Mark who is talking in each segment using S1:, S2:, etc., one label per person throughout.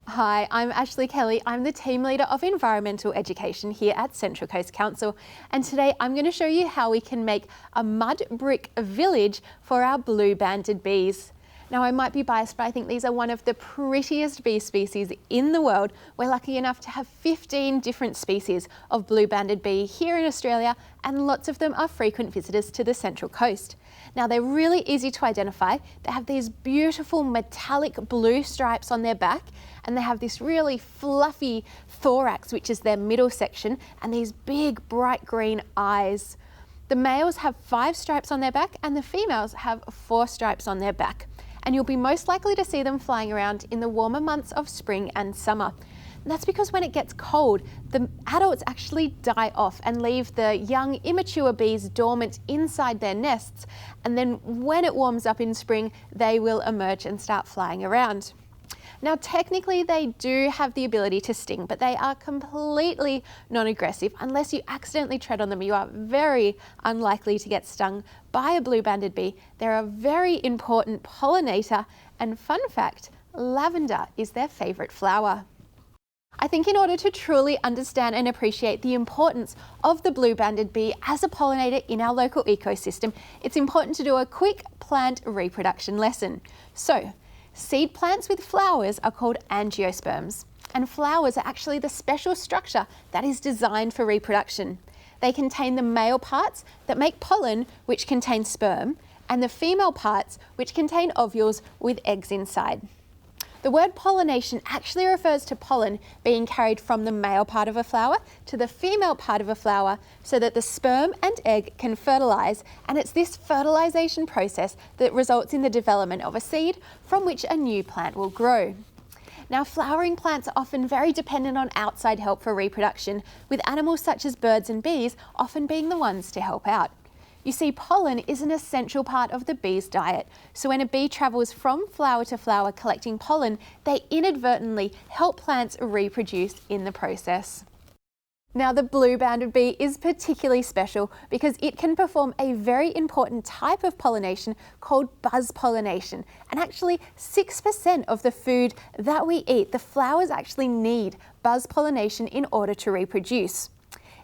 S1: Hi, I'm Ashley Kelly. I'm the Team Leader of Environmental Education here at Central Coast Council, and today I'm going to show you how we can make a mud brick village for our blue-banded bees. Now, I might be biased, but I think these are one of the prettiest bee species in the world. We're lucky enough to have 15 different species of blue-banded bee here in Australia, and lots of them are frequent visitors to the Central Coast. Now, they're really easy to identify. They have these beautiful metallic blue stripes on their back, and they have this really fluffy thorax, which is their middle section, and these big bright green eyes. The males have 5 stripes on their back, and the females have 4 stripes on their back. And you'll be most likely to see them flying around in the warmer months of spring and summer. And that's because when it gets cold, the adults actually die off and leave the young immature bees dormant inside their nests. And then when it warms up in spring, they will emerge and start flying around. Now, technically they do have the ability to sting, but they are completely non-aggressive. Unless you accidentally tread on them, you are very unlikely to get stung by a blue-banded bee. They're a very important pollinator, and fun fact, lavender is their favourite flower. I think in order to truly understand and appreciate the importance of the blue-banded bee as a pollinator in our local ecosystem, it's important to do a quick plant reproduction lesson. So, seed plants with flowers are called angiosperms, and flowers are actually the special structure that is designed for reproduction. They contain the male parts that make pollen, which contain sperm, and the female parts, which contain ovules with eggs inside. The word pollination actually refers to pollen being carried from the male part of a flower to the female part of a flower so that the sperm and egg can fertilise, and it's this fertilisation process that results in the development of a seed from which a new plant will grow. Now, flowering plants are often very dependent on outside help for reproduction, with animals such as birds and bees often being the ones to help out. You see, pollen is an essential part of the bee's diet, so when a bee travels from flower to flower collecting pollen, they inadvertently help plants reproduce in the process. Now, the blue-banded bee is particularly special because it can perform a very important type of pollination called buzz pollination. And actually, 6% of the food that we eat, the flowers actually need buzz pollination in order to reproduce.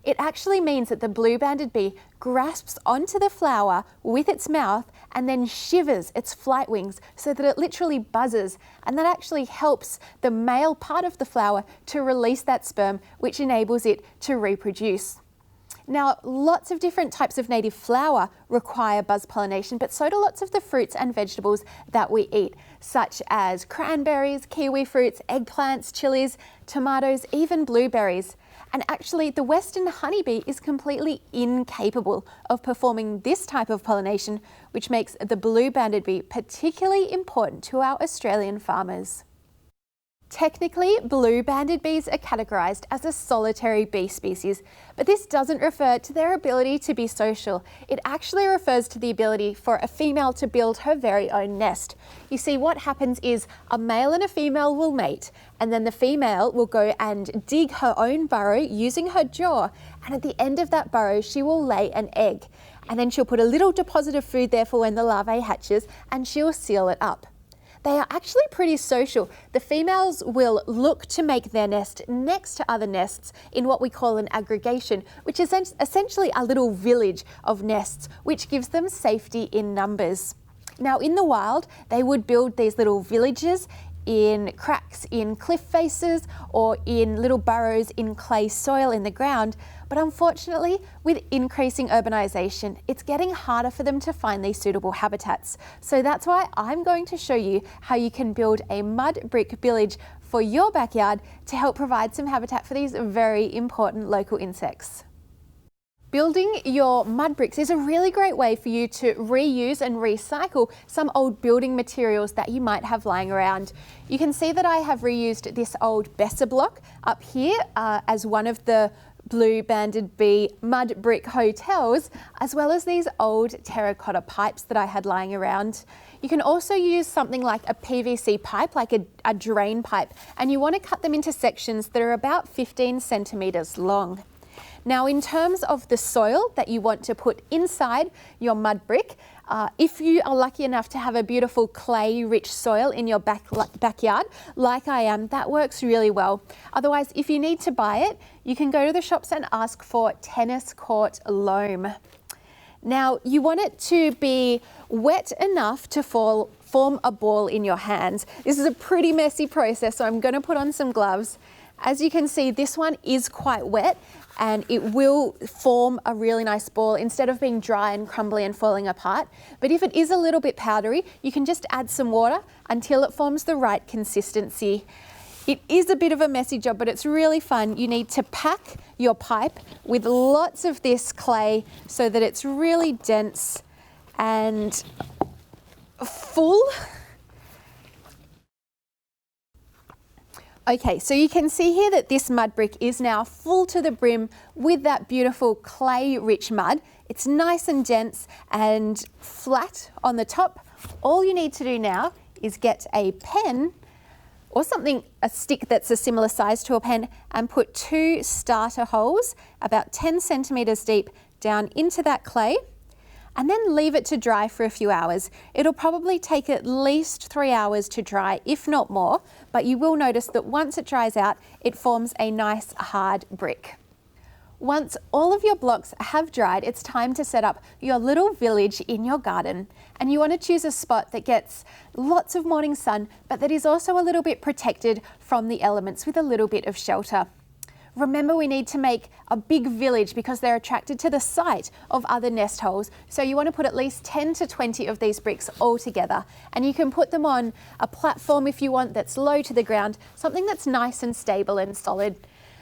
S1: It actually means that the blue-banded bee grasps onto the flower with its mouth and then shivers its flight wings so that it literally buzzes, and that actually helps the male part of the flower to release that sperm, which enables it to reproduce. Now, lots of different types of native flower require buzz pollination, but so do lots of the fruits and vegetables that we eat, such as cranberries, kiwi fruits, eggplants, chilies, tomatoes, even blueberries. And actually, the western honeybee is completely incapable of performing this type of pollination, which makes the blue-banded bee particularly important to our Australian farmers. Technically, blue-banded bees are categorised as a solitary bee species, but this doesn't refer to their ability to be social. It actually refers to the ability for a female to build her very own nest. You see, what happens is a male and a female will mate, and then the female will go and dig her own burrow using her jaw, and at the end of that burrow, she will lay an egg. And then she'll put a little deposit of food there for when the larvae hatches, and she'll seal it up. They are actually pretty social. The females will look to make their nest next to other nests in what we call an aggregation, which is essentially a little village of nests, which gives them safety in numbers. Now, in the wild, they would build these little villages in cracks in cliff faces or in little burrows in clay soil in the ground. But unfortunately, with increasing urbanisation, it's getting harder for them to find these suitable habitats. So that's why I'm going to show you how you can build a mud brick village for your backyard to help provide some habitat for these very important local insects. Building your mud bricks is a really great way for you to reuse and recycle some old building materials that you might have lying around. You can see that I have reused this old Besser block up here as one of the blue-banded bee mud brick hotels, as well as these old terracotta pipes that I had lying around. You can also use something like a PVC pipe, like a drain pipe, and you want to cut them into sections that are about 15 centimetres long. Now, in terms of the soil that you want to put inside your mud brick, If you are lucky enough to have a beautiful clay-rich soil in your backyard, like I am, that works really well. Otherwise, if you need to buy it, you can go to the shops and ask for tennis court loam. Now, you want it to be wet enough to form a ball in your hands. This is a pretty messy process, so I'm going to put on some gloves. As you can see, this one is quite wet and it will form a really nice ball instead of being dry and crumbly and falling apart. But if it is a little bit powdery, you can just add some water until it forms the right consistency. It is a bit of a messy job, but it's really fun. You need to pack your pipe with lots of this clay so that it's really dense and full. Okay, so you can see here that this mud brick is now full to the brim with that beautiful clay-rich mud. It's nice and dense and flat on the top. All you need to do now is get a pen or something, a stick that's a similar size to a pen, and put 2 starter holes about 10 centimeters deep down into that clay, and then leave it to dry for a few hours. It'll probably take at least 3 hours to dry, if not more, but you will notice that once it dries out, it forms a nice hard brick. Once all of your blocks have dried, it's time to set up your little village in your garden. And you want to choose a spot that gets lots of morning sun, but that is also a little bit protected from the elements with a little bit of shelter. Remember, we need to make a big village because they're attracted to the sight of other nest holes. So you want to put at least 10 to 20 of these bricks all together. And you can put them on a platform if you want that's low to the ground, something that's nice and stable and solid.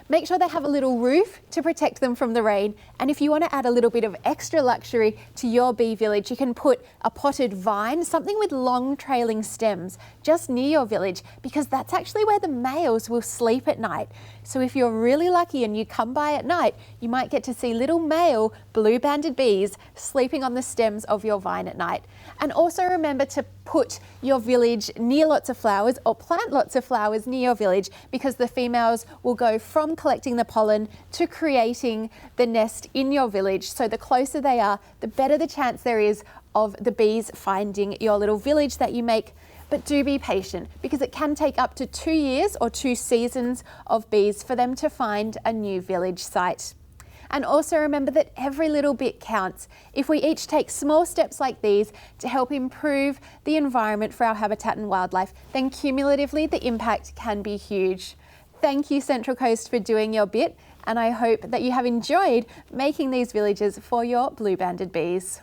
S1: Make sure they have a little roof to protect them from the rain. And if you want to add a little bit of extra luxury to your bee village, you can put a potted vine, something with long trailing stems, just near your village, because that's actually where the males will sleep at night. So if you're really lucky and you come by at night, you might get to see little male blue-banded bees sleeping on the stems of your vine at night. And also remember to put your village near lots of flowers, or plant lots of flowers near your village, because the females will go from collecting the pollen to creating the nest in your village. So the closer they are, the better the chance there is of the bees finding your little village that you make. But do be patient, because it can take up to 2 years or 2 seasons of bees for them to find a new village site. And also remember that every little bit counts. If we each take small steps like these to help improve the environment for our habitat and wildlife, then cumulatively the impact can be huge. Thank you, Central Coast, for doing your bit, and I hope that you have enjoyed making these villages for your blue-banded bees.